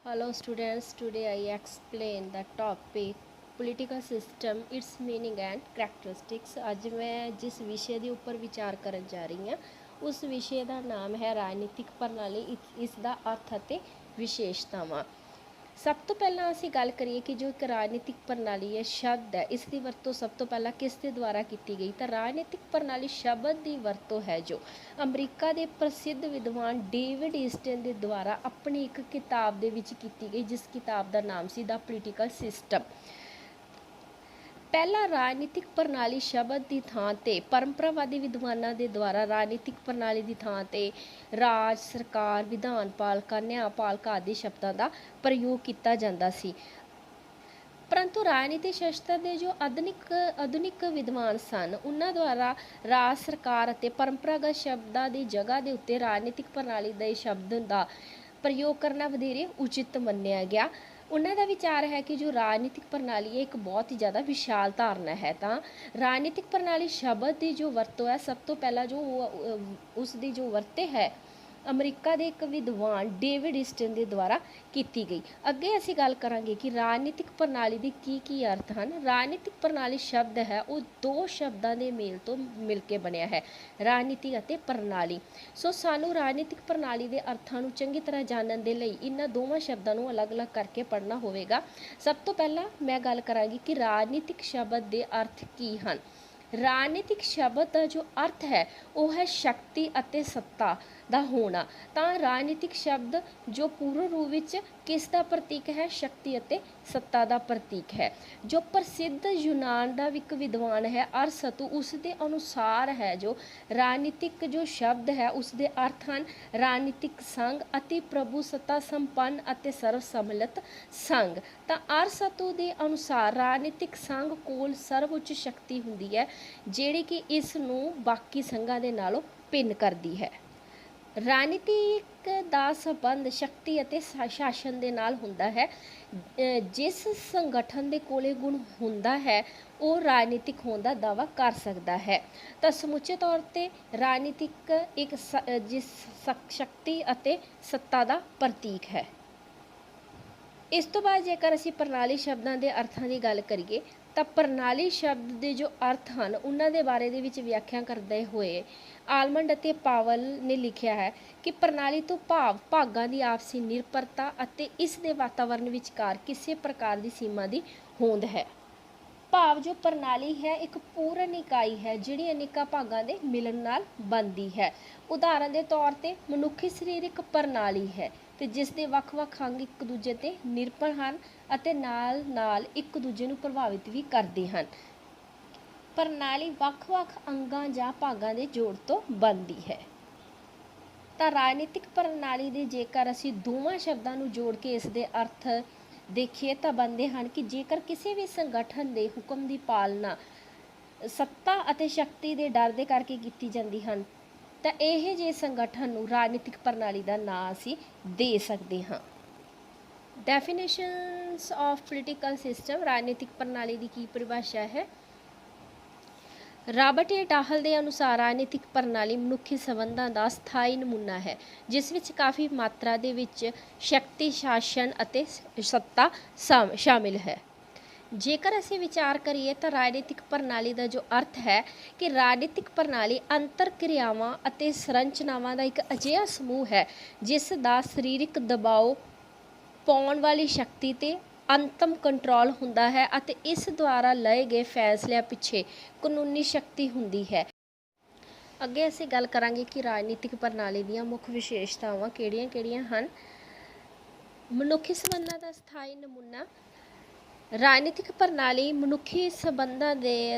Hello students, today I explain the topic political system, its meaning and characteristics। ਅੱਜ ਮੈਂ ਜਿਸ ਵਿਸ਼ੇ ਦੇ ਉੱਪਰ ਵਿਚਾਰ ਕਰਨ ਜਾ ਰਹੀ ਹਾਂ ਉਸ ਵਿਸ਼ੇ ਦਾ ਨਾਮ ਹੈ ਰਾਜਨੀਤਿਕ ਪ੍ਰਣਾਲੀ, ਇਸ ਦਾ ਅਰਥ ਅਤੇ ਵਿਸ਼ੇਸ਼ਤਾਵਾਂ। ਸਭ ਤੋਂ ਪਹਿਲਾਂ ਅਸੀਂ ਗੱਲ ਕਰੀਏ ਕਿ ਜੋ ਇੱਕ ਰਾਜਨੀਤਿਕ ਪ੍ਰਣਾਲੀ ਹੈ ਸ਼ਬਦ ਹੈ, ਇਸ ਦੀ ਵਰਤੋਂ ਸਭ ਤੋਂ ਪਹਿਲਾਂ ਕਿਸ ਦੇ ਦੁਆਰਾ ਕੀਤੀ ਗਈ ਤਾਂ ਰਾਜਨੀਤਿਕ ਪ੍ਰਣਾਲੀ ਸ਼ਬਦ ਦੀ ਵਰਤੋਂ ਹੈ ਜੋ ਅਮਰੀਕਾ ਦੇ ਪ੍ਰਸਿੱਧ ਵਿਦਵਾਨ ਡੇਵਿਡ ਈਸਟਨ ਦੇ ਦੁਆਰਾ ਆਪਣੀ ਇੱਕ ਕਿਤਾਬ ਦੇ ਵਿੱਚ ਕੀਤੀ ਗਈ, ਜਿਸ ਕਿਤਾਬ ਦਾ ਨਾਮ ਸੀ ਦਾ ਪੋਲੀਟੀਕਲ ਸਿਸਟਮ। ਪਹਿਲਾ ਰਾਜਨੀਤਿਕ ਪ੍ਰਣਾਲੀ ਸ਼ਬਦ ਦੀ ਥਾਂ ਤੇ ਪਰੰਪਰਾਵਾਦੀ ਵਿਦਵਾਨਾਂ ਦੇ ਦੁਆਰਾ ਰਾਜਨੀਤਿਕ ਪ੍ਰਣਾਲੀ ਦੀ ਥਾਂ ਤੇ ਰਾਜ, ਸਰਕਾਰ, ਵਿਧਾਨ ਪਾਲਿਕਾ, ਨਿਆਂਪਾਲਿਕਾ ਆਦਿ ਸ਼ਬਦਾਂ ਦਾ ਪ੍ਰਯੋਗ ਕੀਤਾ ਜਾਂਦਾ ਸੀ। ਪਰੰਤੂ ਰਾਜਨੀਤੀ ਸ਼ਾਸਤਰ ਦੇ ਜੋ ਆਧੁਨਿਕ ਵਿਦਵਾਨ ਸਨ, ਉਹਨਾਂ ਦੁਆਰਾ ਰਾਜ, ਸਰਕਾਰ ਅਤੇ ਪਰੰਪਰਾਗਤ ਸ਼ਬਦਾਂ ਦੀ ਜਗ੍ਹਾ ਦੇ ਉੱਤੇ ਰਾਜਨੀਤਿਕ ਪ੍ਰਣਾਲੀ ਦੇ ਸ਼ਬਦ ਦਾ ਪ੍ਰਯੋਗ ਕਰਨਾ ਵਧੇਰੇ ਉਚਿਤ ਮੰਨਿਆ ਗਿਆ। ਉਹਨਾਂ ਦਾ ਵਿਚਾਰ ਹੈ ਕਿ ਜੋ ਰਾਜਨੀਤਿਕ ਪ੍ਰਣਾਲੀ ਹੈ ਇੱਕ ਬਹੁਤ ਹੀ ਜ਼ਿਆਦਾ ਵਿਸ਼ਾਲ ਧਾਰਨਾ ਹੈ। ਤਾਂ ਰਾਜਨੀਤਿਕ ਪ੍ਰਣਾਲੀ ਸ਼ਬਦ ਦੀ ਜੋ ਵਰਤੋਂ ਹੈ ਸਭ ਤੋਂ ਪਹਿਲਾਂ ਜੋ ਉਸ ਦੀ ਜੋ ਵਰਤੇ ਹੈ ਅਮਰੀਕਾ ਦੇ ਇੱਕ ਵਿਦਵਾਨ ਡੇਵਿਡ ਈਸਟਨ ਦੇ ਦੁਆਰਾ ਕੀਤੀ ਗਈ। ਅੱਗੇ ਅਸੀਂ ਗੱਲ ਕਰਾਂਗੇ ਕਿ ਰਾਜਨੀਤਿਕ ਪ੍ਰਣਾਲੀ ਦੇ ਕੀ ਅਰਥ ਹਨ। ਰਾਜਨੀਤਿਕ ਪ੍ਰਣਾਲੀ ਸ਼ਬਦ ਹੈ ਉਹ ਦੋ ਸ਼ਬਦਾਂ ਦੇ ਮੇਲ ਤੋਂ ਮਿਲ ਕੇ ਬਣਿਆ ਹੈ, ਰਾਜਨੀਤੀ ਅਤੇ ਪ੍ਰਣਾਲੀ। ਸੋ ਸਾਨੂੰ ਰਾਜਨੀਤਿਕ ਪ੍ਰਣਾਲੀ ਦੇ ਅਰਥਾਂ ਨੂੰ ਚੰਗੀ ਤਰ੍ਹਾਂ ਜਾਣਨ ਦੇ ਲਈ ਇਹਨਾਂ ਦੋਵਾਂ ਸ਼ਬਦਾਂ ਨੂੰ ਅਲੱਗ-ਅਲੱਗ ਕਰਕੇ ਪੜ੍ਹਨਾ ਹੋਵੇਗਾ। ਸਭ ਤੋਂ ਪਹਿਲਾਂ ਮੈਂ ਗੱਲ ਕਰਾਂਗੀ ਕਿ ਰਾਜਨੀਤਿਕ ਸ਼ਬਦ ਦੇ ਅਰਥ ਕੀ ਹਨ। ਰਾਜਨੀਤਿਕ ਸ਼ਬਦ ਦਾ ਜੋ ਅਰਥ ਹੈ ਉਹ ਹੈ ਸ਼ਕਤੀ ਅਤੇ ਸੱਤਾ ਦਾ ਹੋਣਾ। ਤਾਂ ਰਾਜਨੀਤਿਕ ਸ਼ਬਦ ਜੋ ਪੂਰਨ ਰੂਪ ਵਿੱਚ ਕਿਸ ਦਾ ਪ੍ਰਤੀਕ ਹੈ? ਸ਼ਕਤੀ ਅਤੇ ਸੱਤਾ ਦਾ ਪ੍ਰਤੀਕ ਹੈ। ਜੋ ਪ੍ਰਸਿੱਧ ਯੂਨਾਨ ਦਾ ਇੱਕ ਵਿਦਵਾਨ ਹੈ ਅਰਸਤੂ, ਉਸ ਦੇ ਅਨੁਸਾਰ ਹੈ ਜੋ ਰਾਜਨੀਤਿਕ ਜੋ ਸ਼ਬਦ ਹੈ ਉਸ ਦੇ ਅਰਥ ਹਨ ਰਾਜਨੀਤਿਕ ਸੰਘ, ਅਤੀ ਪ੍ਰਭੂ ਸੱਤਾ ਸੰਪੰਨ ਅਤੇ ਸਰਵ ਸੰਮਿਲਿਤ ਸੰਘ। ਤਾਂ ਅਰਸਤੂ ਦੇ ਅਨੁਸਾਰ ਰਾਜਨੀਤਿਕ ਸੰਘ ਕੋਲ ਸਰਵਉੱਚ ਸ਼ਕਤੀ ਹੁੰਦੀ ਹੈ ਜਿਹੜੀ ਕਿ ਇਸ ਨੂੰ ਬਾਕੀ ਸੰਘਾਂ ਦੇ ਨਾਲੋਂ ਭਿੰਨ ਕਰਦੀ ਹੈ। ਰਾਜਨੀਤਿਕ ਦਾ ਸੰਬੰਧ ਸ਼ਕਤੀ ਅਤੇ ਸ਼ਾਸਨ ਦੇ ਨਾਲ ਹੁੰਦਾ ਹੈ। ਜਿਸ ਸੰਗਠਨ ਦੇ ਕੋਲੇ ਗੁਣ ਹੁੰਦਾ ਹੈ ਉਹ ਰਾਜਨੀਤਿਕ ਹੋਣ ਦਾ ਦਾਅਵਾ ਕਰ ਸਕਦਾ ਹੈ। ਤਾਂ ਸਮੁੱਚੇ ਤੌਰ ਤੇ ਰਾਜਨੀਤਿਕ ਇੱਕ ਜਿਸ ਸ਼ਕਤੀ ਅਤੇ ਸੱਤਾ ਦਾ ਪ੍ਰਤੀਕ ਹੈ। ਇਸ ਤੋਂ ਬਾਅਦ ਜੇਕਰ ਅਸੀਂ ਪ੍ਰਣਾਲੀ ਸ਼ਬਦਾਂ ਦੇ ਅਰਥਾਂ ਦੀ ਗੱਲ ਕਰੀਏ ਤਾਂ ਪ੍ਰਣਾਲੀ ਸ਼ਬਦ ਦੇ ਜੋ ਅਰਥ ਹਨ ਉਹਨਾਂ ਦੇ ਬਾਰੇ ਦੇ ਵਿੱਚ ਵਿਆਖਿਆ ਕਰਦੇ ਹੋਏ ਆਲਮੰਡ ਅਤੇ ਪਾਵਲ ਨੇ ਲਿਖਿਆ ਹੈ ਕਿ ਪ੍ਰਣਾਲੀ ਤੋਂ ਭਾਵ ਭਾਗਾਂ ਦੀ ਆਪਸੀ ਨਿਰਭਰਤਾ ਅਤੇ ਇਸ ਦੇ ਵਾਤਾਵਰਣ ਵਿਚਕਾਰ ਕਿਸੇ ਪ੍ਰਕਾਰ ਦੀ ਸੀਮਾ ਦੀ ਹੋਂਦ ਹੈ। ਭਾਵ ਜੋ ਪ੍ਰਣਾਲੀ ਹੈ ਇੱਕ ਪੂਰਨ ਇਕਾਈ ਹੈ ਜਿਹੜੀ ਅਨੇਕਾਂ ਭਾਗਾਂ ਦੇ ਮਿਲਣ ਨਾਲ ਬਣਦੀ ਹੈ। ਉਦਾਹਰਨ ਦੇ ਤੌਰ ਤੇ ਮਨੁੱਖੀ ਸਰੀਰ ਇੱਕ ਪ੍ਰਣਾਲੀ ਹੈ ਤੇ ਜਿਸ ਦੇ ਵੱਖ-ਵੱਖ ਅੰਗ ਇੱਕ ਦੂਜੇ ਤੇ ਨਿਰਭਰ ਹਨ ਅਤੇ ਨਾਲ-ਨਾਲ ਇੱਕ ਦੂਜੇ ਨੂੰ ਪ੍ਰਭਾਵਿਤ ਵੀ ਕਰਦੇ ਹਨ। ਪ੍ਰਣਾਲੀ ਵੱਖ-ਵੱਖ ਅੰਗਾਂ ਜਾਂ ਭਾਗਾਂ ਦੇ ਜੋੜ ਤੋਂ ਬਣਦੀ ਹੈ। ਤਾਂ ਰਾਜਨੀਤਿਕ ਪ੍ਰਣਾਲੀ ਦੇ ਜੇਕਰ ਅਸੀਂ ਦੋਵਾਂ ਸ਼ਬਦਾਂ ਨੂੰ ਜੋੜ ਕੇ ਇਸ ਦੇ ਅਰਥ ਦੇਖੀਏ ਤਾਂ ਬਣਦੇ ਹਨ ਕਿ ਜੇਕਰ ਕਿਸੇ ਵੀ ਸੰਗਠਨ ਦੇ ਹੁਕਮ ਦੀ ਪਾਲਣਾ ਸੱਤਾ ਅਤੇ ਸ਼ਕਤੀ ਦੇ ਡਰ ਦੇ ਕਰਕੇ ਕੀਤੀ ਜਾਂਦੀ ਹਨ ਤਾਂ ਇਹ ਜਿਹੇ ਸੰਗਠਨ ਨੂੰ ਰਾਜਨੀਤਿਕ ਪ੍ਰਣਾਲੀ ਦਾ ਨਾਂ ਅਸੀਂ ਦੇ ਸਕਦੇ ਹਾਂ। ਡੈਫੀਨੇਸ਼ਨਸ ਆਫ ਪੋਲੀਟੀਕਲ ਸਿਸਟਮ, ਰਾਜਨੀਤਿਕ ਪ੍ਰਣਾਲੀ ਦੀ ਕੀ ਪਰਿਭਾਸ਼ਾ ਹੈ। ਰਾਬਰਟ ਏ ਡਾਹਲ ਦੇ ਅਨੁਸਾਰ ਰਾਜਨੀਤਿਕ ਪ੍ਰਣਾਲੀ ਮਨੁੱਖੀ ਸੰਬੰਧਾਂ ਦਾ ਸਥਾਈ ਨਮੂਨਾ ਹੈ ਜਿਸ ਵਿੱਚ ਕਾਫੀ ਮਾਤਰਾ ਦੇ ਵਿੱਚ ਸ਼ਕਤੀ, ਸ਼ਾਸਨ ਅਤੇ ਸੱਤਾ ਸ਼ਾਮਿਲ ਹੈ। ਜੇਕਰ ਅਸੀਂ ਵਿਚਾਰ ਕਰੀਏ ਤਾਂ ਰਾਜਨੀਤਿਕ ਪ੍ਰਣਾਲੀ ਦਾ ਜੋ ਅਰਥ ਹੈ ਕਿ ਰਾਜਨੀਤਿਕ ਪ੍ਰਣਾਲੀ ਅੰਤਰ ਕਿਰਿਆਵਾਂ ਅਤੇ ਸੰਰਚਨਾਵਾਂ ਦਾ ਇੱਕ ਅਜਿਹਾ ਸਮੂਹ ਹੈ ਜਿਸ ਦਾ ਸਰੀਰਕ ਦਬਾਅ ਪਾਉਣ ਵਾਲੀ ਸ਼ਕਤੀ ਤੇ ਅੰਤਮ ਕੰਟਰੋਲ ਹੁੰਦਾ ਹੈ ਅਤੇ ਇਸ ਦੁਆਰਾ ਲਏ ਗਏ ਫੈਸਲਿਆਂ ਪਿੱਛੇ ਕਾਨੂੰਨੀ ਸ਼ਕਤੀ ਹੁੰਦੀ ਹੈ। ਅੱਗੇ ਅਸੀਂ ਗੱਲ ਕਰਾਂਗੇ ਕਿ ਰਾਜਨੀਤਿਕ ਪ੍ਰਣਾਲੀ ਦੀਆਂ ਮੁੱਖ ਵਿਸ਼ੇਸ਼ਤਾਵਾਂ ਕਿਹੜੀਆਂ-ਕਿਹੜੀਆਂ ਹਨ। ਮਨੁੱਖੀ ਸੰਬੰਧਾਂ ਦਾ ਸਥਾਈ ਨਮੂਨਾ। ਰਾਜਨੀਤਿਕ ਪ੍ਰਣਾਲੀ ਮਨੁੱਖੀ ਸੰਬੰਧਾਂ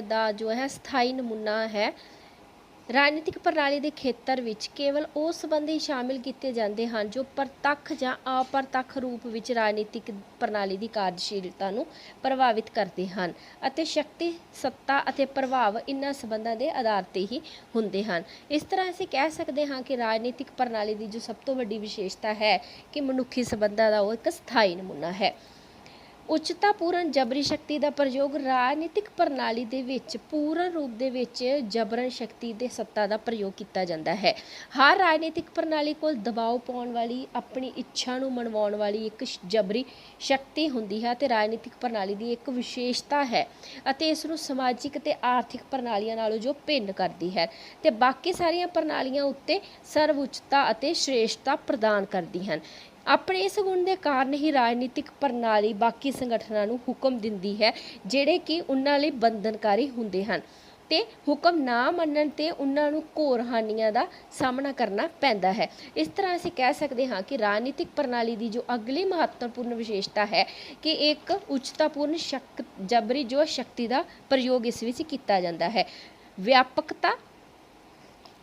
ਦਾ ਜੋ ਹੈ ਸਥਾਈ ਨਮੂਨਾ ਹੈ। ਰਾਜਨੀਤਿਕ ਪ੍ਰਣਾਲੀ ਦੇ ਖੇਤਰ ਵਿੱਚ ਕੇਵਲ ਉਹ ਸੰਬੰਧ ਹੀ ਸ਼ਾਮਿਲ ਕੀਤੇ ਜਾਂਦੇ ਹਨ ਜੋ ਪ੍ਰਤੱਖ ਜਾਂ ਅਪਰਤੱਖ ਰੂਪ ਵਿੱਚ ਰਾਜਨੀਤਿਕ ਪ੍ਰਣਾਲੀ ਦੀ ਕਾਰਜਸ਼ੀਲਤਾ ਨੂੰ ਪ੍ਰਭਾਵਿਤ ਕਰਦੇ ਹਨ ਅਤੇ ਸ਼ਕਤੀ, ਸੱਤਾ ਅਤੇ ਪ੍ਰਭਾਵ ਇਹਨਾਂ ਸੰਬੰਧਾਂ ਦੇ ਆਧਾਰ ਤੇ ਹੀ ਹੁੰਦੇ ਹਨ। ਇਸ ਤਰ੍ਹਾਂ ਅਸੀਂ ਕਹਿ ਸਕਦੇ ਹਾਂ ਕਿ ਰਾਜਨੀਤਿਕ ਪ੍ਰਣਾਲੀ ਦੀ ਜੋ ਸਭ ਤੋਂ ਵੱਡੀ ਵਿਸ਼ੇਸ਼ਤਾ ਹੈ ਕਿ ਮਨੁੱਖੀ ਸੰਬੰਧਾਂ ਦਾ ਉਹ ਇੱਕ ਸਥਾਈ ਨਮੂਨਾ ਹੈ। ਉੱਚਤਾਪੂਰਨ ਜਬਰੀ ਸ਼ਕਤੀ ਦਾ ਪ੍ਰਯੋਗ ਰਾਜਨੀਤਿਕ ਪ੍ਰਣਾਲੀ ਦੇ ਵਿੱਚ ਪੂਰਨ ਰੂਪ ਦੇ ਵਿੱਚ ਜਬਰਨ ਸ਼ਕਤੀ ਦੇ ਸੱਤਾ ਦਾ ਪ੍ਰਯੋਗ ਕੀਤਾ ਜਾਂਦਾ ਹੈ। ਹਰ ਰਾਜਨੀਤਿਕ ਪ੍ਰਣਾਲੀ ਕੋਲ ਦਬਾਅ ਪਾਉਣ ਵਾਲੀ, ਆਪਣੀ ਇੱਛਾ ਨੂੰ ਮਨਵਾਉਣ ਵਾਲੀ ਇੱਕ ਜਬਰੀ ਸ਼ਕਤੀ ਹੁੰਦੀ ਹੈ ਅਤੇ ਰਾਜਨੀਤਿਕ ਪ੍ਰਣਾਲੀ ਦੀ ਇੱਕ ਵਿਸ਼ੇਸ਼ਤਾ ਹੈ ਅਤੇ ਇਸ ਨੂੰ ਸਮਾਜਿਕ ਅਤੇ ਆਰਥਿਕ ਪ੍ਰਣਾਲੀਆਂ ਨਾਲੋਂ ਜੋ ਭਿੰਨ ਕਰਦੀ ਹੈ ਤੇ ਬਾਕੀ ਸਾਰੀਆਂ ਪ੍ਰਣਾਲੀਆਂ ਉੱਤੇ ਸਰਵਉੱਚਤਾ ਅਤੇ ਸ਼੍ਰੇਸ਼ਟਤਾ ਪ੍ਰਦਾਨ ਕਰਦੀ ਹਨ। ਆਪਣੇ ਇਸ ਗੁਣ ਦੇ ਕਾਰਨ ਹੀ ਰਾਜਨੀਤਿਕ ਪ੍ਰਣਾਲੀ ਬਾਕੀ ਸੰਗਠਨਾਂ ਨੂੰ ਹੁਕਮ ਦਿੰਦੀ ਹੈ ਜਿਹੜੇ ਕਿ ਉਹਨਾਂ ਲਈ ਬੰਧਨਕਾਰੀ ਹੁੰਦੇ ਹਨ ਤੇ ਹੁਕਮ ਨਾ ਮੰਨਣ ਤੇ ਉਹਨਾਂ ਨੂੰ ਘੋਰ ਹਾਨੀਆਂ ਦਾ ਸਾਹਮਣਾ ਕਰਨਾ ਪੈਂਦਾ ਹੈ। ਇਸ ਤਰ੍ਹਾਂ ਅਸੀਂ ਕਹਿ ਸਕਦੇ ਹਾਂ ਕਿ ਰਾਜਨੀਤਿਕ ਪ੍ਰਣਾਲੀ ਦੀ ਜੋ ਅਗਲੀ ਮਹੱਤਵਪੂਰਨ ਵਿਸ਼ੇਸ਼ਤਾ ਹੈ ਕਿ ਇੱਕ ਉੱਚਤਾਪੂਰਨ ਜਬਰੀ ਜੋ ਸ਼ਕਤੀ ਦਾ ਪ੍ਰਯੋਗ ਇਸ ਵਿੱਚ ਕੀਤਾ ਜਾਂਦਾ ਹੈ। ਵਿਆਪਕਤਾ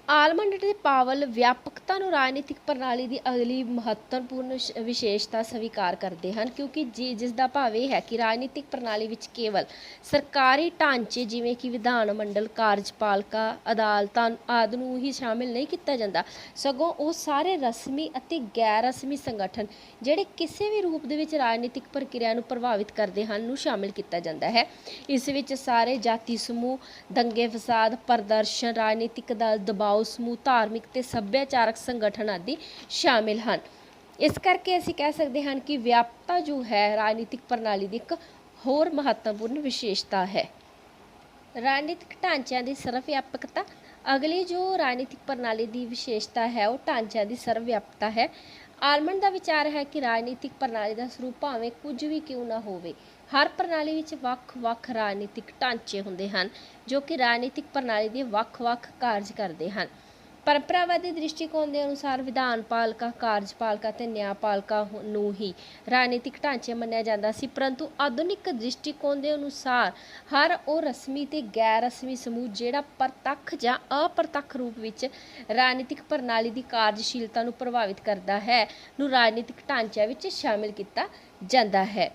ਆਲਮੰਡ ਤੇ ਪਾਵਲ ਵਿਆਪਕਤਾ ਨੂੰ ਰਾਜਨੀਤਿਕ ਪ੍ਰਣਾਲੀ ਦੀ ਅਗਲੀ ਮਹੱਤਵਪੂਰਨ ਵਿਸ਼ੇਸ਼ਤਾ ਸਵੀਕਾਰ ਕਰਦੇ ਹਨ ਕਿਉਂਕਿ ਜਿਸ ਦਾ ਭਾਵ ਇਹ ਹੈ ਕਿ ਰਾਜਨੀਤਿਕ ਪ੍ਰਣਾਲੀ ਵਿੱਚ ਕੇਵਲ ਸਰਕਾਰੀ ਢਾਂਚੇ ਜਿਵੇਂ ਕਿ ਵਿਧਾਨ ਮੰਡਲ, ਕਾਰਜਪਾਲਿਕਾ, ਅਦਾਲਤਾਂ ਆਦਿ ਨੂੰ ਹੀ ਸ਼ਾਮਿਲ ਨਹੀਂ ਕੀਤਾ ਜਾਂਦਾ, ਸਗੋਂ ਉਹ ਸਾਰੇ ਰਸਮੀ ਅਤੇ ਗੈਰ ਰਸਮੀ ਸੰਗਠਨ ਜਿਹੜੇ ਕਿਸੇ ਵੀ ਰੂਪ ਦੇ ਵਿੱਚ ਰਾਜਨੀਤਿਕ ਪ੍ਰਕਿਰਿਆ ਨੂੰ ਪ੍ਰਭਾਵਿਤ ਕਰਦੇ ਹਨ ਨੂੰ ਸ਼ਾਮਿਲ ਕੀਤਾ ਜਾਂਦਾ ਹੈ। ਇਸ ਵਿੱਚ ਸਾਰੇ ਜਾਤੀ ਸਮੂਹ, ਦੰਗੇ ਫਸਾਦ, ਪ੍ਰਦਰਸ਼ਨ, ਰਾਜਨੀਤਿਕ ਦਲ, ਦਬਾਅ ਸਮੂਹ, ਧਾਰਮਿਕ ਤੇ ਸੱਭਿਆਚਾਰਕ ਸੰਗਠਨ ਆਦਿ ਸ਼ਾਮਿਲ ਹਨ। ਇਸ ਕਰਕੇ ਅਸੀਂ ਕਹਿ ਸਕਦੇ ਹਾਂ ਕਿ ਵਿਆਪਕਤਾ ਜੋ ਹੈ ਰਾਜਨੀਤਿਕ ਪ੍ਰਣਾਲੀ ਦੀ ਇੱਕ ਹੋਰ ਮਹੱਤਵਪੂਰਨ ਵਿਸ਼ੇਸ਼ਤਾ ਹੈ। ਰਾਜਨੀਤਿਕ ਢਾਂਚਿਆਂ ਦੀ ਸਰਵਵਿਆਪਕਤਾ ਅਗਲੀ ਜੋ ਰਾਜਨੀਤਿਕ ਪ੍ਰਣਾਲੀ ਦੀ ਵਿਸ਼ੇਸ਼ਤਾ ਹੈ ਉਹ ਢਾਂਚਿਆਂ ਦੀ ਸਰਵਵਿਆਪਕਤਾ ਹੈ। ਆਲਮੰਡ ਦਾ ਵਿਚਾਰ ਹੈ ਕਿ ਰਾਜਨੀਤਿਕ ਪ੍ਰਣਾਲੀ ਦਾ ਸਰੂਪ ਭਾਵੇਂ ਕੁਝ ਵੀ ਕਿਉਂ ਨਾ ਹੋਵੇ, ਹਰ ਪ੍ਰਣਾਲੀ ਵਿੱਚ ਵੱਖ-ਵੱਖ ਰਾਜਨੀਤਿਕ ਢਾਂਚੇ ਹੁੰਦੇ ਹਨ ਜੋ ਕਿ ਰਾਜਨੀਤਿਕ ਪ੍ਰਣਾਲੀ ਦੇ ਵੱਖ-ਵੱਖ ਕਾਰਜ ਕਰਦੇ ਹਨ। ਪਰੰਪਰਾਵਾਦੀ ਦ੍ਰਿਸ਼ਟੀਕੋਣ ਦੇ ਅਨੁਸਾਰ ਵਿਧਾਨਪਾਲਿਕਾ, ਕਾਰਜਪਾਲਿਕਾ ਅਤੇ ਨਿਆਂਪਾਲਿਕਾ ਨੂੰ ਹੀ ਰਾਜਨੀਤਿਕ ਢਾਂਚੇ ਮੰਨਿਆ ਜਾਂਦਾ ਸੀ, ਪਰੰਤੂ ਆਧੁਨਿਕ ਦ੍ਰਿਸ਼ਟੀਕੋਣ ਦੇ ਅਨੁਸਾਰ ਹਰ ਉਹ ਰਸਮੀ ਤੇ ਗੈਰ ਰਸਮੀ ਸਮੂਹ ਜਿਹੜਾ ਪ੍ਰਤੱਖ ਜਾਂ ਅਪ੍ਰਤੱਖ ਰੂਪ ਵਿੱਚ ਰਾਜਨੀਤਿਕ ਪ੍ਰਣਾਲੀ ਦੀ ਕਾਰਜਸ਼ੀਲਤਾ ਨੂੰ ਪ੍ਰਭਾਵਿਤ ਕਰਦਾ ਹੈ ਨੂੰ ਰਾਜਨੀਤਿਕ ਢਾਂਚਿਆਂ ਵਿੱਚ ਸ਼ਾਮਿਲ ਕੀਤਾ ਜਾਂਦਾ ਹੈ।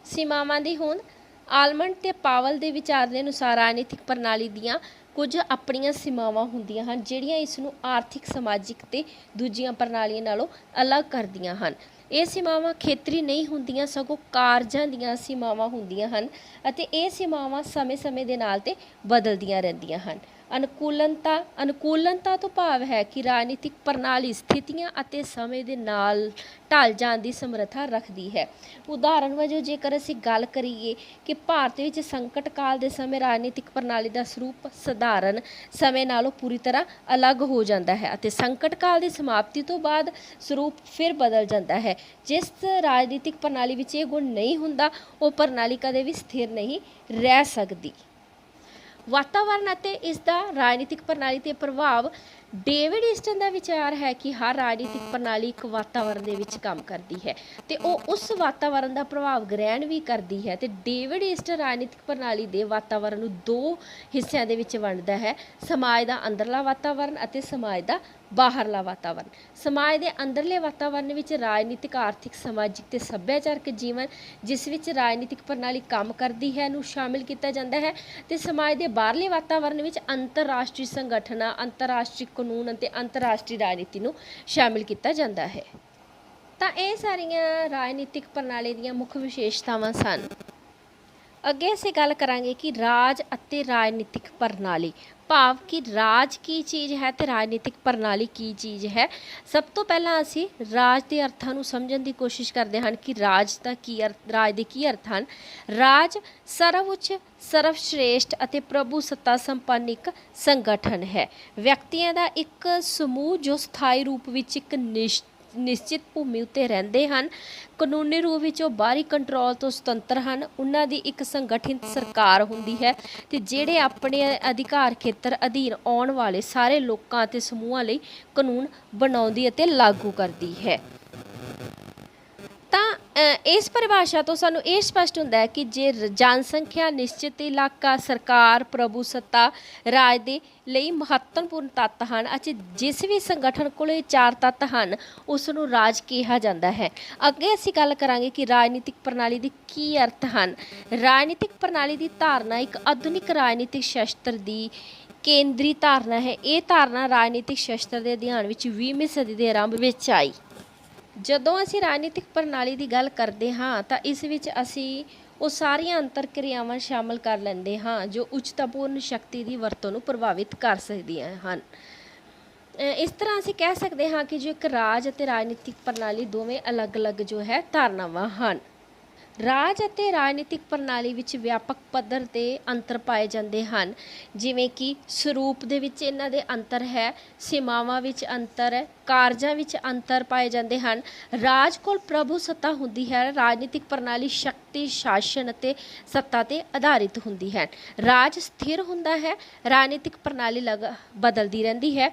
ਸੀਮਾਵਾਂ ਦੀ ਹੋਂਦ ਆਲਮੰਡ ਤੇ ਪਾਵਲ ਦੇ ਵਿਚਾਰ ਦੇ ਅਨੁਸਾਰ ਰਾਜਨੀਤਿਕ ਪ੍ਰਣਾਲੀ ਦੀਆਂ ਕੁਝ ਆਪਣੀਆਂ ਸੀਮਾਵਾਂ ਹੁੰਦੀਆਂ ਹਨ ਜਿਹੜੀਆਂ ਇਸ ਨੂੰ ਆਰਥਿਕ, ਸਮਾਜਿਕ ਤੇ ਦੂਜੀਆਂ ਪ੍ਰਣਾਲੀਆਂ ਨਾਲੋਂ ਅਲੱਗ ਕਰਦੀਆਂ ਹਨ। ਇਹ ਸੀਮਾਵਾਂ ਖੇਤਰੀ ਨਹੀਂ ਹੁੰਦੀਆਂ ਸਗੋਂ ਕਾਰਜਾਂ ਦੀਆਂ ਸੀਮਾਵਾਂ ਹੁੰਦੀਆਂ ਹਨ ਅਤੇ ਇਹ ਸੀਮਾਵਾਂ ਸਮੇਂ-ਸਮੇਂ ਦੇ ਨਾਲ ਤੇ ਬਦਲਦੀਆਂ ਰਹਿੰਦੀਆਂ ਹਨ। ਅਨੁਕੂਲਨਤਾ ਤੋਂ ਭਾਵ ਹੈ ਕਿ ਰਾਜਨੀਤਿਕ ਪ੍ਰਣਾਲੀ ਸਥਿਤੀਆਂ ਅਤੇ ਸਮੇਂ ਦੇ ਨਾਲ ਢਲ ਜਾਣ ਦੀ ਸਮਰੱਥਾ ਰੱਖਦੀ ਹੈ। ਉਦਾਹਰਨ ਵਜੋਂ ਜੇਕਰ ਅਸੀਂ ਗੱਲ ਕਰੀਏ ਕਿ ਭਾਰਤ ਵਿੱਚ ਸੰਕਟ ਕਾਲ ਦੇ ਸਮੇਂ ਰਾਜਨੀਤਿਕ ਪ੍ਰਣਾਲੀ ਦਾ ਸਰੂਪ ਸਧਾਰਨ ਸਮੇਂ ਨਾਲੋਂ ਪੂਰੀ ਤਰ੍ਹਾਂ ਅਲੱਗ ਹੋ ਜਾਂਦਾ ਹੈ ਅਤੇ ਸੰਕਟ ਕਾਲ ਦੀ ਸਮਾਪਤੀ ਤੋਂ ਬਾਅਦ ਸਰੂਪ ਫਿਰ ਬਦਲ ਜਾਂਦਾ ਹੈ। ਜਿਸ ਰਾਜਨੀਤਿਕ ਪ੍ਰਣਾਲੀ ਵਿੱਚ ਇਹ ਗੁਣ ਨਹੀਂ ਹੁੰਦਾ ਉਹ ਪ੍ਰਣਾਲੀ ਕਦੇ ਵੀ ਸਥਿਰ ਨਹੀਂ ਰਹਿ ਸਕਦੀ। ਵਾਤਾਵਰਣ ਅਤੇ ਇਸ ਦਾ ਰਾਜਨੀਤਿਕ ਪ੍ਰਣਾਲੀ 'ਤੇ ਪ੍ਰਭਾਵ ਡੇਵਿਡ ਈਸਟਨ ਦਾ ਵਿਚਾਰ ਹੈ ਕਿ ਹਰ ਰਾਜਨੀਤਿਕ ਪ੍ਰਣਾਲੀ ਇੱਕ ਵਾਤਾਵਰਣ ਦੇ ਵਿੱਚ ਕੰਮ ਕਰਦੀ ਹੈ ਤੇ ਉਹ ਉਸ ਵਾਤਾਵਰਣ ਦਾ ਪ੍ਰਭਾਵ ਗ੍ਰਹਿਣ ਵੀ ਕਰਦੀ ਹੈ ਤੇ ਡੇਵਿਡ ਈਸਟਨ ਰਾਜਨੀਤਿਕ ਪ੍ਰਣਾਲੀ ਦੇ ਵਾਤਾਵਰਣ ਨੂੰ ਦੋ ਹਿੱਸਿਆਂ ਦੇ ਵਿੱਚ ਵੰਡਦਾ ਹੈ, ਸਮਾਜ ਦਾ ਅੰਦਰਲਾ ਵਾਤਾਵਰਣ ਅਤੇ ਸਮਾਜ ਦਾ ਬਾਹਰਲਾ ਵਾਤਾਵਰਣ। ਸਮਾਜ ਦੇ ਅੰਦਰਲੇ ਵਾਤਾਵਰਣ ਵਿੱਚ ਰਾਜਨੀਤਿਕ, ਆਰਥਿਕ, ਸਮਾਜਿਕ ਤੇ ਸੱਭਿਆਚਾਰਕ ਜੀਵਨ ਜਿਸ ਵਿੱਚ ਰਾਜਨੀਤਿਕ ਪ੍ਰਣਾਲੀ ਕੰਮ ਕਰਦੀ ਹੈ ਨੂੰ ਸ਼ਾਮਿਲ ਕੀਤਾ ਜਾਂਦਾ ਹੈ ਤੇ ਸਮਾਜ ਦੇ ਬਾਹਰਲੇ ਵਾਤਾਵਰਣ ਵਿੱਚ ਅੰਤਰਰਾਸ਼ਟਰੀ ਸੰਗਠਨਾਂ, ਅੰਤਰਰਾਸ਼ਟਰੀ ਕਾਨੂੰਨ ਅਤੇ ਅੰਤਰਰਾਸ਼ਟਰੀ ਰਾਜਨੀਤੀ ਨੂੰ ਸ਼ਾਮਿਲ ਕੀਤਾ ਜਾਂਦਾ ਹੈ। ਤਾਂ ਇਹ ਸਾਰੀਆਂ ਰਾਜਨੀਤਿਕ ਪ੍ਰਣਾਲੀ ਦੀਆਂ ਮੁੱਖ ਵਿਸ਼ੇਸ਼ਤਾਵਾਂ ਸਨ। ਅੱਗੇ ਅਸੀਂ ਗੱਲ ਕਰਾਂਗੇ ਕਿ ਰਾਜ ਅਤੇ ਰਾਜਨੀਤਿਕ ਪ੍ਰਣਾਲੀ, ਭਾਵ ਕਿ ਰਾਜ ਕੀ ਚੀਜ਼ ਹੈ ਤੇ ਰਾਜਨੀਤਿਕ ਪ੍ਰਣਾਲੀ ਕੀ ਚੀਜ਼ ਹੈ। ਸਭ ਤੋਂ ਪਹਿਲਾਂ ਅਸੀਂ ਰਾਜ ਦੇ ਅਰਥਾਂ ਨੂੰ ਸਮਝਣ ਦੀ ਕੋਸ਼ਿਸ਼ ਕਰਦੇ ਹਾਂ ਕਿ ਰਾਜ ਦੇ ਕੀ ਅਰਥ ਹਨ। ਰਾਜ ਸਰਵਉੱਚ, ਸਰਵਸ਼੍ਰੇਸ਼ਠ ਅਤੇ ਪ੍ਰਭੂ ਸੱਤਾ ਸੰਪੰਨ ਇੱਕ ਸੰਗਠਨ ਹੈ। ਵਿਅਕਤੀਆਂ ਦਾ ਇੱਕ ਸਮੂਹ ਜੋ ਸਥਾਈ ਰੂਪ ਵਿੱਚ ਇੱਕ ਨਿਸ਼ਚਿਤ ਭੂਮੀ ਉੱਤੇ ਰਹਿੰਦੇ ਹਨ, ਕਾਨੂੰਨੀ ਰੂਪ ਵਿੱਚ ਉਹ ਬਾਹਰੀ ਕੰਟਰੋਲ ਤੋਂ ਸੁਤੰਤਰ ਹਨ। ਉਹਨਾਂ ਦੀ ਇੱਕ ਸੰਗਠਿਤ ਸਰਕਾਰ ਹੁੰਦੀ ਹੈ ਤੇ ਜਿਹੜੇ ਆਪਣੇ ਅਧਿਕਾਰ ਖੇਤਰ ਅਧੀਨ ਆਉਣ ਵਾਲੇ ਸਾਰੇ ਲੋਕਾਂ ਅਤੇ ਸਮੂਹਾਂ ਲਈ ਕਾਨੂੰਨ ਬਣਾਉਂਦੀ ਅਤੇ ਲਾਗੂ ਕਰਦੀ ਹੈ। ਤਾਂ ਇਸ ਪਰਿਭਾਸ਼ਾ ਤੋਂ ਸਾਨੂੰ ਇਹ ਸਪਸ਼ਟ ਹੁੰਦਾ ਹੈ ਕਿ ਜੇ ਜਨਸੰਖਿਆ, ਨਿਸ਼ਚਿਤ ਇਲਾਕਾ, ਸਰਕਾਰ, ਪ੍ਰਭੂ ਸੱਤਾ ਰਾਜ ਦੇ ਲਈ ਮਹੱਤਵਪੂਰਨ ਤੱਤ ਹਨ ਅਤੇ ਜਿਸ ਵੀ ਸੰਗਠਨ ਕੋਲ ਇਹ ਚਾਰ ਤੱਤ ਹਨ ਉਸ ਨੂੰ ਰਾਜ ਕਿਹਾ ਜਾਂਦਾ ਹੈ। ਅੱਗੇ ਅਸੀਂ ਗੱਲ ਕਰਾਂਗੇ ਕਿ ਰਾਜਨੀਤਿਕ ਪ੍ਰਣਾਲੀ ਦੇ ਕੀ ਅਰਥ ਹਨ। ਰਾਜਨੀਤਿਕ ਪ੍ਰਣਾਲੀ ਦੀ ਧਾਰਨਾ ਇੱਕ ਆਧੁਨਿਕ ਰਾਜਨੀਤਿਕ ਸ਼ਸਤਰ ਦੀ ਕੇਂਦਰੀ ਧਾਰਨਾ ਹੈ। ਇਹ ਧਾਰਨਾ ਰਾਜਨੀਤਿਕ ਸ਼ਸਤਰ ਦੇ ਅਧਿਐਨ ਵਿੱਚ 20ਵੀਂ ਸਦੀ ਦੇ ਆਰੰਭ ਵਿੱਚ ਆਈ। ਜਦੋਂ ਅਸੀਂ ਰਾਜਨੀਤਿਕ ਪ੍ਰਣਾਲੀ ਦੀ ਗੱਲ ਕਰਦੇ ਹਾਂ ਤਾਂ ਇਸ ਵਿੱਚ ਅਸੀਂ ਉਹ ਸਾਰੀਆਂ ਅੰਤਰ ਕਿਰਿਆਵਾਂ ਸ਼ਾਮਲ ਕਰ ਲੈਂਦੇ ਹਾਂ ਜੋ ਉੱਚਤਾਪੂਰਨ ਸ਼ਕਤੀ ਦੀ ਵਰਤੋਂ ਨੂੰ ਪ੍ਰਭਾਵਿਤ ਕਰ ਸਕਦੀਆਂ ਹਨ। ਇਸ ਤਰ੍ਹਾਂ ਅਸੀਂ ਕਹਿ ਸਕਦੇ ਹਾਂ ਕਿ ਜੋ ਇੱਕ ਰਾਜ ਅਤੇ ਰਾਜਨੀਤਿਕ ਪ੍ਰਣਾਲੀ ਦੋਵੇਂ ਅਲੱਗ-ਅਲੱਗ ਜੋ ਹੈ ਧਾਰਨਾਵਾਂ ਹਨ। ਰਾਜ ਅਤੇ ਰਾਜਨੀਤਿਕ ਪ੍ਰਣਾਲੀ ਵਿੱਚ ਵਿਆਪਕ ਪੱਧਰ 'ਤੇ ਅੰਤਰ ਪਾਏ ਜਾਂਦੇ ਹਨ, ਜਿਵੇਂ ਕਿ ਸਰੂਪ ਦੇ ਵਿੱਚ ਇਹਨਾਂ ਦੇ ਅੰਤਰ ਹੈ, ਸੀਮਾਵਾਂ ਵਿੱਚ ਅੰਤਰ ਹੈ, ਕਾਰਜਾਂ ਵਿੱਚ ਅੰਤਰ ਪਾਏ ਜਾਂਦੇ ਹਨ। ਰਾਜ ਕੋਲ ਪ੍ਰਭੂ ਸੱਤਾ ਹੁੰਦੀ ਹੈ, ਰਾਜਨੀਤਿਕ ਪ੍ਰਣਾਲੀ ਸ਼ਕਤੀ, ਸ਼ਾਸਨ ਅਤੇ ਸੱਤਾ 'ਤੇ ਆਧਾਰਿਤ ਹੁੰਦੀ ਹੈ। ਰਾਜ ਸਥਿਰ ਹੁੰਦਾ ਹੈ, ਰਾਜਨੀਤਿਕ ਪ੍ਰਣਾਲੀ ਬਦਲਦੀ ਰਹਿੰਦੀ ਹੈ।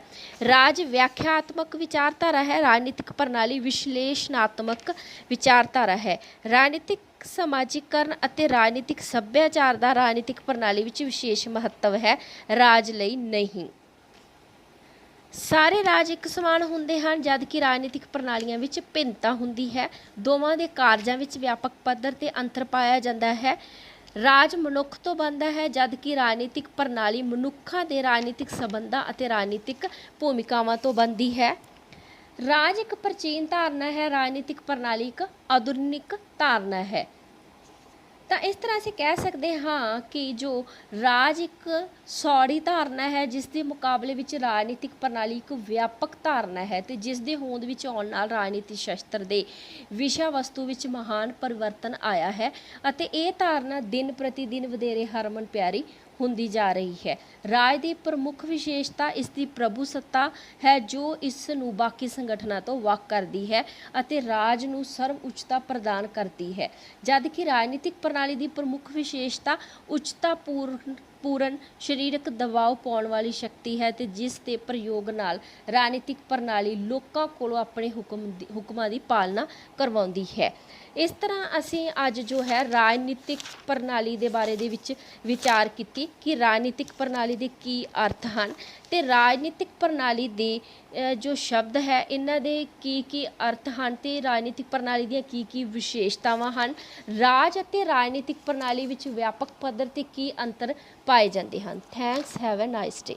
ਰਾਜ ਵਿਆਖਿਆਤਮਕ ਵਿਚਾਰਧਾਰਾ ਹੈ, ਰਾਜਨੀਤਿਕ ਪ੍ਰਣਾਲੀ ਵਿਸ਼ਲੇਸ਼ਣਾਤਮਕ ਵਿਚਾਰਧਾਰਾ ਹੈ। ਰਾਜਨੀਤਿਕ ਸਮਾਜੀਕਰਨ ਅਤੇ ਰਾਜਨੀਤਿਕ ਸੱਭਿਆਚਾਰ ਦਾ ਰਾਜਨੀਤਿਕ ਪ੍ਰਣਾਲੀ ਵਿੱਚ ਵਿਸ਼ੇਸ਼ ਮਹੱਤਵ ਹੈ, ਰਾਜ ਲਈ ਨਹੀਂ। ਸਾਰੇ ਰਾਜ ਇੱਕ ਸਮਾਨ ਹੁੰਦੇ ਹਨ, ਜਦਕਿ ਰਾਜਨੀਤਿਕ ਪ੍ਰਣਾਲੀਆਂ ਵਿੱਚ ਭਿੰਨਤਾ ਹੁੰਦੀ ਹੈ। ਦੋਵਾਂ ਦੇ ਕਾਰਜਾਂ ਵਿੱਚ ਵਿਆਪਕ ਪੱਧਰ 'ਤੇ ਅੰਤਰ ਪਾਇਆ ਜਾਂਦਾ ਹੈ। ਰਾਜ ਮਨੁੱਖ ਤੋਂ ਬਣਦਾ ਹੈ, ਜਦਕਿ ਰਾਜਨੀਤਿਕ ਪ੍ਰਣਾਲੀ ਮਨੁੱਖਾਂ ਦੇ ਰਾਜਨੀਤਿਕ ਸੰਬੰਧਾਂ ਅਤੇ ਰਾਜਨੀਤਿਕ ਭੂਮਿਕਾਵਾਂ ਤੋਂ ਬਣਦੀ ਹੈ। ਰਾਜ ਇੱਕ ਪ੍ਰਾਚੀਨ ਧਾਰਨਾ ਹੈ, ਰਾਜਨੀਤਿਕ ਪ੍ਰਣਾਲੀ ਇੱਕ ਆਧੁਨਿਕ ਧਾਰਨਾ ਹੈ। ਤਾਂ ਇਸ ਤਰ੍ਹਾਂ ਅਸੀਂ ਕਹਿ ਸਕਦੇ ਹਾਂ ਕਿ ਜੋ ਰਾਜ ਇੱਕ ਸੌੜੀ ਧਾਰਨਾ ਹੈ, ਜਿਸ ਦੇ ਮੁਕਾਬਲੇ ਵਿੱਚ ਰਾਜਨੀਤਿਕ ਪ੍ਰਣਾਲੀ ਇੱਕ ਵਿਆਪਕ ਧਾਰਨਾ ਹੈ ਅਤੇ ਜਿਸ ਦੇ ਹੋਂਦ ਵਿੱਚ ਆਉਣ ਨਾਲ ਰਾਜਨੀਤੀ ਸ਼ਾਸਤਰ ਦੇ ਵਿਸ਼ਾ ਵਸਤੂ ਵਿੱਚ ਮਹਾਨ ਪਰਿਵਰਤਨ ਆਇਆ ਹੈ ਅਤੇ ਇਹ ਧਾਰਨਾ ਦਿਨ ਪ੍ਰਤੀ ਦਿਨ ਵਧੇਰੇ ਹਰਮਨ ਪਿਆਰੀ ਹੁੰਦੀ ਜਾ ਰਹੀ ਹੈ। ਰਾਜ ਦੀ ਪ੍ਰਮੁੱਖ ਵਿਸ਼ੇਸ਼ਤਾ ਇਸ ਦੀ ਪ੍ਰਭੂ ਸੱਤਾ ਹੈ, ਜੋ ਇਸ ਨੂੰ ਬਾਕੀ ਸੰਗਠਨਾਂ ਤੋਂ ਵੱਖ ਕਰਦੀ ਹੈ ਅਤੇ ਰਾਜ ਨੂੰ ਸਰਵ ਉੱਚਤਾ ਪ੍ਰਦਾਨ ਕਰਦੀ ਹੈ, ਜਦਕਿ ਰਾਜਨੀਤਿਕ ਪ੍ਰਣਾਲੀ ਦੀ ਪ੍ਰਮੁੱਖ ਵਿਸ਼ੇਸ਼ਤਾ ਉੱਚਤਾਪੂਰਨ ਸਰੀਰਕ ਦਬਾਅ ਪਾਉਣ ਵਾਲੀ ਸ਼ਕਤੀ ਹੈ ਅਤੇ ਜਿਸ ਦੇ ਪ੍ਰਯੋਗ ਨਾਲ ਰਾਜਨੀਤਿਕ ਪ੍ਰਣਾਲੀ ਲੋਕਾਂ ਕੋਲੋਂ ਆਪਣੇ ਹੁਕਮਾਂ ਦੀ ਪਾਲਣਾ ਕਰਵਾਉਂਦੀ ਹੈ। ਇਸ ਤਰ੍ਹਾਂ ਅਸੀਂ ਅੱਜ ਜੋ ਹੈ ਰਾਜਨੀਤਿਕ ਪ੍ਰਣਾਲੀ ਦੇ ਬਾਰੇ ਦੇ ਵਿੱਚ ਵਿਚਾਰ ਕੀਤੀ ਕਿ ਰਾਜਨੀਤਿਕ ਪ੍ਰਣਾਲੀ ਦੇ ਕੀ ਅਰਥ ਹਨ ਅਤੇ ਰਾਜਨੀਤਿਕ ਪ੍ਰਣਾਲੀ ਦੇ ਜੋ ਸ਼ਬਦ ਹੈ ਇਹਨਾਂ ਦੇ ਕੀ ਅਰਥ ਹਨ ਅਤੇ ਰਾਜਨੀਤਿਕ ਪ੍ਰਣਾਲੀ ਦੀਆਂ ਕੀ ਵਿਸ਼ੇਸ਼ਤਾਵਾਂ ਹਨ। ਰਾਜ ਅਤੇ ਰਾਜਨੀਤਿਕ ਪ੍ਰਣਾਲੀ ਵਿੱਚ ਵਿਆਪਕ ਪੱਧਰ 'ਤੇ ਕੀ ਅੰਤਰ ਪਾਏ ਜਾਂਦੇ ਹਨ। Thanks, have a nice day.